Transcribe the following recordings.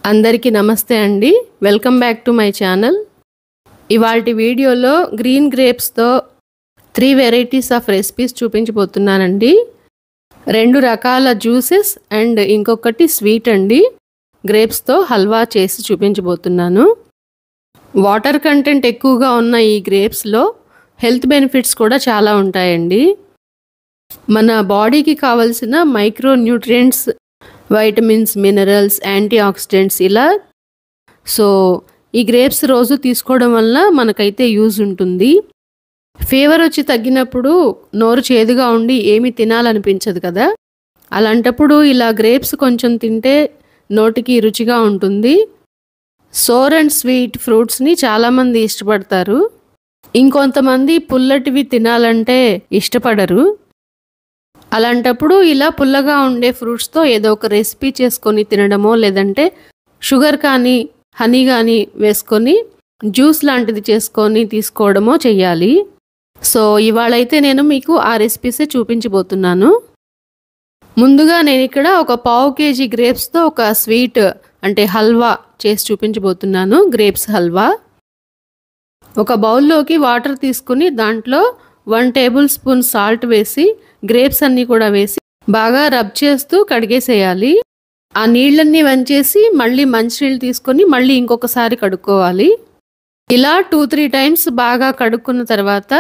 అందరికీ నమస్తే అండి. Welcome back to my channel. ఇవాల్టి వీడియోలో గ్రీన్ గ్రేప్స్తో 3 వెరైటీస్ ఆఫ్ రెసిపీస్ చూపించబోతున్నానండి. 2 రకాల జ్యూసెస్ అండ్ ఇంకొకటి స్వీట్ అండి. గ్రేప్స్తో హల్వా చేసి చూపించబోతున్నాను. వాటర్ కంటెంట్ ఎక్కువగా ఉన్న ఈ గ్రేప్స్లో హెల్త్ బెనిఫిట్స్ కూడా చాలా ఉంటాయండి. మన బాడీకి కావలసిన micro nutrients, vitamins, minerals, antioxidants ఇలా. సో ఈ గ్రేప్స్ రోజు తీసుకోవడం వల్ల మనకైతే యూజ్ ఉంటుంది. ఫీవర్ వచ్చి తగ్గినప్పుడు నోరు చేదుగా ఉండి ఏమీ తినాలనిపించదు కదా, అలాంటప్పుడు ఇలా గ్రేప్స్ కొంచెం తింటే నోటికి రుచిగా ఉంటుంది. సోర్ అండ్ స్వీట్ ఫ్రూట్స్ని చాలామంది ఇష్టపడతారు. ఇంకొంతమంది పుల్లటివి తినాలంటే ఇష్టపడరు. అలాంటప్పుడు ఇలా పుల్లగా ఉండే ఫ్రూట్స్తో ఏదో ఒక రెసిపీ చేసుకొని తినడమో, లేదంటే షుగర్ కానీ హనీ కానీ వేసుకొని జ్యూస్ లాంటిది చేసుకొని తీసుకోవడమో చెయ్యాలి. సో ఇవాళైతే నేను మీకు ఆ రెసిపీసే చూపించబోతున్నాను. ముందుగా నేను ఇక్కడ ఒక 1/2 kg గ్రేప్స్తో ఒక స్వీట్ అంటే హల్వా చేసి చూపించబోతున్నాను. గ్రేప్స్ హల్వా. ఒక బౌల్లోకి వాటర్ తీసుకుని దాంట్లో 1 టేబుల్ స్పూన్ సాల్ట్ వేసి గ్రేప్స్ అన్నీ కూడా వేసి బాగా రబ్ చేస్తూ కడిగేసేయాలి. ఆ నీళ్ళన్నీ వంచేసి మళ్ళీ మంచినీళ్ళు తీసుకొని మళ్ళీ ఇంకొకసారి కడుక్కోవాలి. ఇలా 2-3 టైమ్స్ బాగా కడుక్కున్న తర్వాత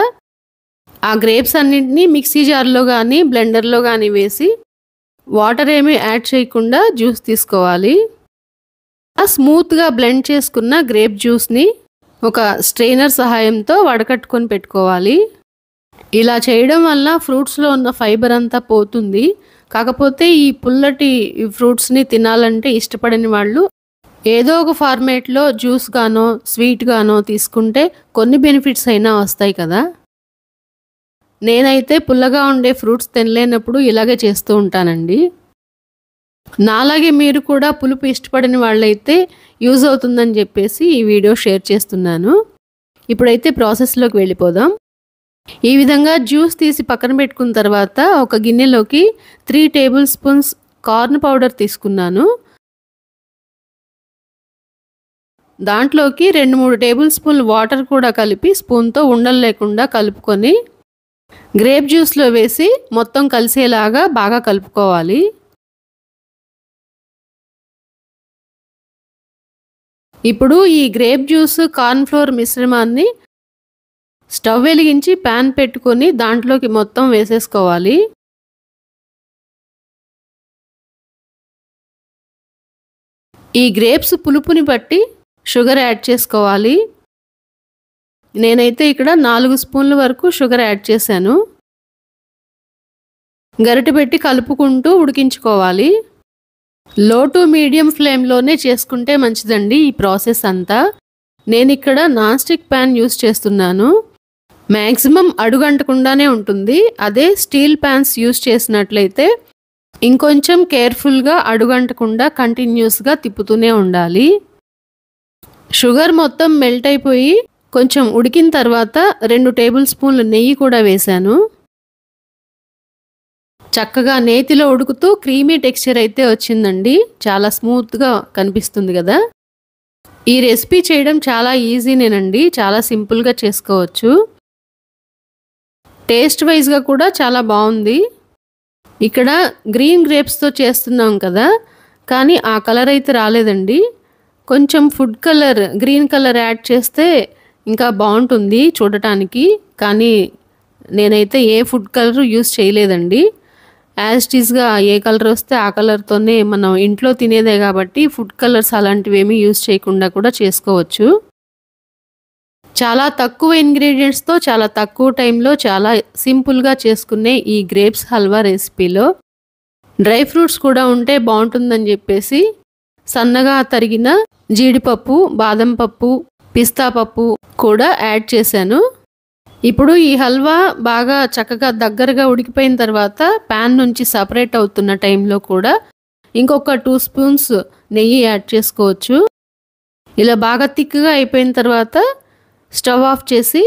ఆ గ్రేప్స్ అన్నింటినీ మిక్సీ జార్లో కానీ బ్లెండర్లో కానీ వేసి వాటర్ ఏమీ యాడ్ చేయకుండా జ్యూస్ తీసుకోవాలి. ఆ స్మూత్గా బ్లెండ్ చేసుకున్న గ్రేప్ జ్యూస్ని ఒక స్ట్రెయినర్ సహాయంతో వడకట్టుకొని పెట్టుకోవాలి. ఇలా చేయడం వల్ల ఫ్రూట్స్లో ఉన్న ఫైబర్ అంతా పోతుంది. కాకపోతే ఈ పుల్లటి ఫ్రూట్స్ని తినాలంటే ఇష్టపడని వాళ్ళు ఏదో ఒక ఫార్మేట్లో జ్యూస్ గానో స్వీట్ గానో తీసుకుంటే కొన్ని బెనిఫిట్స్ అయినా వస్తాయి కదా. నేనైతే పుల్లగా ఉండే ఫ్రూట్స్ తినలేనప్పుడు ఇలాగే చేస్తూ ఉంటానండి. నాలాగే మీరు కూడా పులుపు ఇష్టపడని వాళ్ళైతే యూజ్ అవుతుందని చెప్పేసి ఈ వీడియో షేర్ చేస్తున్నాను. ఇప్పుడైతే ప్రాసెస్లోకి వెళ్ళిపోదాం. ఈ విధంగా జ్యూస్ తీసి పక్కన పెట్టుకున్న తర్వాత ఒక గిన్నెలోకి 3 టేబుల్ స్పూన్స్ కార్న్ పౌడర్ తీసుకున్నాను. దాంట్లోకి 2-3 టేబుల్ స్పూన్లు వాటర్ కూడా కలిపి స్పూన్తో ఉండలు లేకుండా కలుపుకొని గ్రేప్ జ్యూస్లో వేసి మొత్తం కలిసేలాగా బాగా కలుపుకోవాలి. ఇప్పుడు ఈ గ్రేప్ జ్యూస్ కార్న్ ఫ్లోర్ మిశ్రమాన్ని స్టవ్ వెలిగించి ప్యాన్ పెట్టుకొని దాంట్లోకి మొత్తం వేసేసుకోవాలి. ఈ గ్రేప్స్ పులుపుని బట్టి షుగర్ యాడ్ చేసుకోవాలి. నేనైతే ఇక్కడ 4 స్పూన్ల వరకు షుగర్ యాడ్ చేశాను. గరిటె పెట్టి కలుపుకుంటూ ఉడికించుకోవాలి. లో టు మీడియం ఫ్లేమ్లోనే చేసుకుంటే మంచిదండి ఈ ప్రాసెస్ అంతా. నేను ఇక్కడ నాన్ స్టిక్ ప్యాన్ యూస్ చేస్తున్నాను. మ్యాక్సిమం అడుగంటకుండానే ఉంటుంది. అదే స్టీల్ ప్యాన్స్ యూస్ చేసినట్లయితే ఇంకొంచెం కేర్ఫుల్గా అడుగంటకుండా కంటిన్యూస్గా తిప్పుతూనే ఉండాలి. షుగర్ మొత్తం మెల్ట్ అయిపోయి కొంచెం ఉడికిన తర్వాత 2 టేబుల్ స్పూన్లు నెయ్యి కూడా వేశాను. చక్కగా నేతిలో ఉడుకుతూ క్రీమీ టెక్స్చర్ అయితే వచ్చిందండి. చాలా స్మూత్గా కనిపిస్తుంది కదా. ఈ రెసిపీ చేయడం చాలా ఈజీనేనండి. చాలా సింపుల్గా చేసుకోవచ్చు. టేస్ట్ వైజ్గా కూడా చాలా బాగుంది. ఇక్కడ గ్రీన్ గ్రేప్స్తో చేస్తున్నాం కదా, కానీ ఆ కలర్ అయితే రాలేదండి. కొంచెం food colour green colour add చేస్తే ఇంకా బాగుంటుంది చూడటానికి. కానీ నేనైతే ఏ ఫుడ్ కలర్ యూస్ చేయలేదండి. యాజ్ ఇట్ ఈస్గా ఏ కలర్ వస్తే ఆ కలర్తోనే మనం ఇంట్లో తినేదే కాబట్టి ఫుడ్ కలర్స్ అలాంటివి ఏమీ యూస్ చేయకుండా కూడా చేసుకోవచ్చు. చాలా తక్కువ ఇంగ్రీడియంట్స్తో చాలా తక్కువ టైంలో చాలా సింపుల్గా చేసుకునే ఈ గ్రేప్స్ హల్వా రెసిపీలో డ్రై ఫ్రూట్స్ కూడా ఉంటే బాగుంటుందని చెప్పేసి సన్నగా తరిగిన జీడిపప్పు, బాదం పప్పు, పిస్తా పప్పు కూడా యాడ్ చేశాను. ఇప్పుడు ఈ హల్వా బాగా చక్కగా దగ్గరగా ఉడికిపోయిన తర్వాత ప్యాన్ నుంచి సపరేట్ అవుతున్న టైంలో కూడా ఇంకొక 2 స్పూన్స్ నెయ్యి యాడ్ చేసుకోవచ్చు. ఇలా బాగా థిక్గా అయిపోయిన తర్వాత స్టవ్ ఆఫ్ చేసి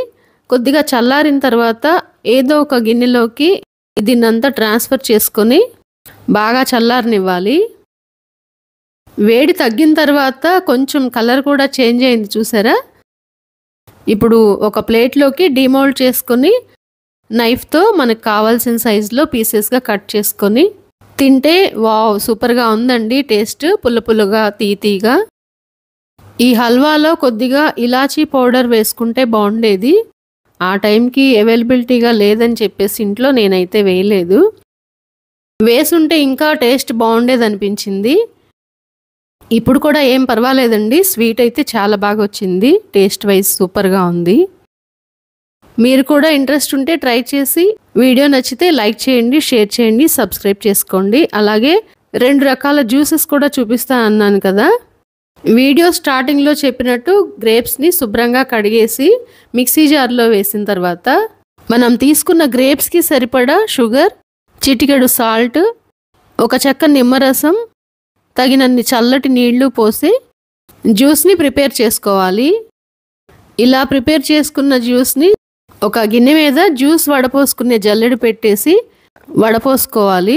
కొద్దిగా చల్లారిన తర్వాత ఏదో ఒక గిన్నెలోకి దీన్నంతా ట్రాన్స్ఫర్ చేసుకొని బాగా చల్లారనివ్వాలి. వేడి తగ్గిన తర్వాత కొంచెం కలర్ కూడా చేంజ్ అయింది చూసారా? ఇప్పుడు ఒక ప్లేట్లోకి డీమోల్డ్ చేసుకొని నైఫ్తో మనకు కావాల్సిన సైజులో పీసెస్గా కట్ చేసుకొని తింటే వావ్ సూపర్గా ఉందండి. టేస్ట్ పుల్ల పుల్లగా తీయగా. ఈ హల్వాలో కొద్దిగా ఇలాచీ పౌడర్ వేసుకుంటే బాగుండేది. ఆ టైంకి అవైలబిలిటీగా లేదని చెప్పేసి ఇంట్లో నేనైతే వేయలేదు. వేసుంటే ఇంకా టేస్ట్ బాగుండేది అనిపించింది. ఇప్పుడు కూడా ఏం పర్వాలేదండి. స్వీట్ అయితే చాలా బాగా వచ్చింది. టేస్ట్ వైజ్ సూపర్గా ఉంది. మీరు కూడా ఇంట్రెస్ట్ ఉంటే ట్రై చేసి వీడియో నచ్చితే లైక్ చేయండి, షేర్ చేయండి, సబ్స్క్రైబ్ చేసుకోండి. అలాగే 2 రకాల జ్యూసెస్ కూడా చూపిస్తాను అన్నాను కదా. వీడియో స్టార్టింగ్లో చెప్పినట్టు గ్రేప్స్ని శుభ్రంగా కడిగేసి మిక్సీ జార్లో వేసిన తర్వాత మనం తీసుకున్న గ్రేప్స్కి సరిపడా షుగర్, చిటికెడు సాల్ట్, ఒక చెక్క నిమ్మరసం, తగినన్ని చల్లటి నీళ్లు పోసి జ్యూస్ని ప్రిపేర్ చేసుకోవాలి. ఇలా ప్రిపేర్ చేసుకున్న జ్యూస్ని ఒక గిన్నె మీద జ్యూస్ వడపోసుకునే జల్లెడ పెట్టేసి వడపోసుకోవాలి.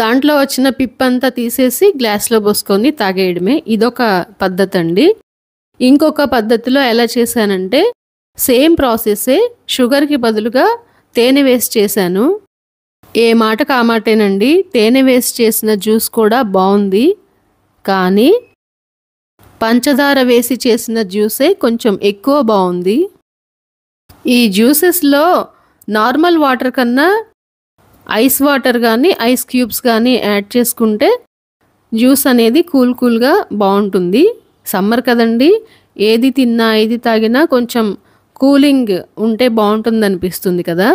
దాంట్లో వచ్చిన పిప్పంతా తీసేసి గ్లాస్లో పోసుకొని తాగేయడమే. ఇదొక పద్ధతి అండి. ఇంకొక పద్ధతిలో ఎలా చేశానంటే సేమ్ ప్రాసెస్సే, షుగర్కి బదులుగా తేనె వేసి చేశాను. ఏ మాటకు ఆ మాటేనండి. తేనె వేసి చేసిన జ్యూస్ కూడా బాగుంది. కానీ పంచదార వేసి చేసిన జ్యూసే కొంచెం ఎక్కువ బాగుంది. ఈ జ్యూసెస్లో నార్మల్ వాటర్ కన్నా ఐస్ వాటర్ కానీ ఐస్ క్యూబ్స్ కానీ యాడ్ చేసుకుంటే జ్యూస్ అనేది కూల్గా బాగుంటుంది. సమ్మర్ కదండి, ఏది తిన్నా ఏది తాగినా కొంచెం కూలింగ్ ఉంటే బాగుంటుంది అనిపిస్తుంది కదా.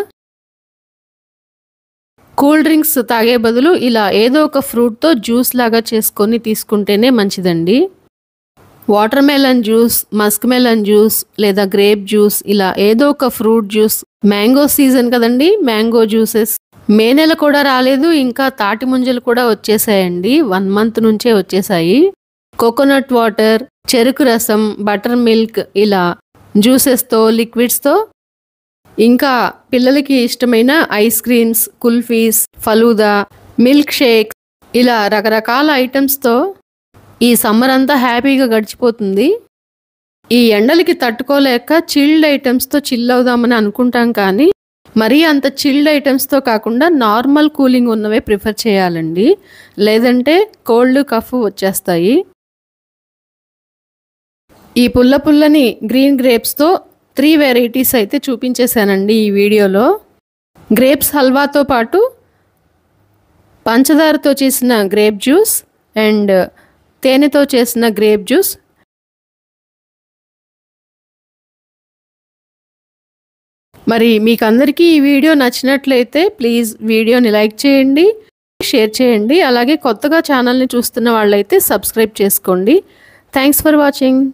కూల్ డ్రింక్స్ తాగే బదులు ఇలా ఏదో ఒక ఫ్రూట్తో జ్యూస్ లాగా చేసుకొని తీసుకుంటేనే మంచిదండి. Water melon juice, Musk melon juice లేదా గ్రేప్ జ్యూస్, ఇలా ఏదో ఒక ఫ్రూట్ జ్యూస్. మ్యాంగో సీజన్ కదండి, మ్యాంగో జ్యూసెస్. మే నెల కూడా రాలేదు, ఇంకా తాటి ముంజలు కూడా వచ్చేసాయండి. 1 మంత్ నుంచే వచ్చేసాయి. కోకోనట్ వాటర్, చెరుకు రసం, బటర్ మిల్క్, ఇలా జ్యూసెస్తో, లిక్విడ్స్తో, ఇంకా పిల్లలకి ఇష్టమైన ice creams, kulfis, falooda, milk shakes, ఇలా రకరకాల ఐటమ్స్తో ఈ సమ్మర్ అంతా హ్యాపీగా గడిచిపోతుంది. ఈ ఎండలకి తట్టుకోలేక చిల్డ్ ఐటమ్స్తో చిల్ అవుదామని అనుకుంటాం, కానీ మరీ అంత చిల్డ్ ఐటమ్స్తో కాకుండా నార్మల్ కూలింగ్ ఉన్నవే ప్రిఫర్ చేయాలండి. లేదంటే కోల్డ్, కఫ్ వచ్చేస్తాయి. ఈ పుల్లని గ్రీన్ గ్రేప్స్తో 3 వెరైటీస్ అయితే చూపించేశానండి ఈ వీడియోలో. గ్రేప్స్ హల్వాతో పాటు పంచదారతో చేసిన గ్రేప్ జ్యూస్ అండ్ తేనెతో చేసిన గ్రేప్ జ్యూస్. మరి మీకు అందరికీ ఈ వీడియో నచ్చినట్లయితే ప్లీజ్ వీడియోని లైక్ చేయండి, షేర్ చేయండి. అలాగే కొత్తగా ఛానల్ని చూస్తున్న వాళ్ళైతే సబ్స్క్రైబ్ చేసుకోండి. Thanks for watching.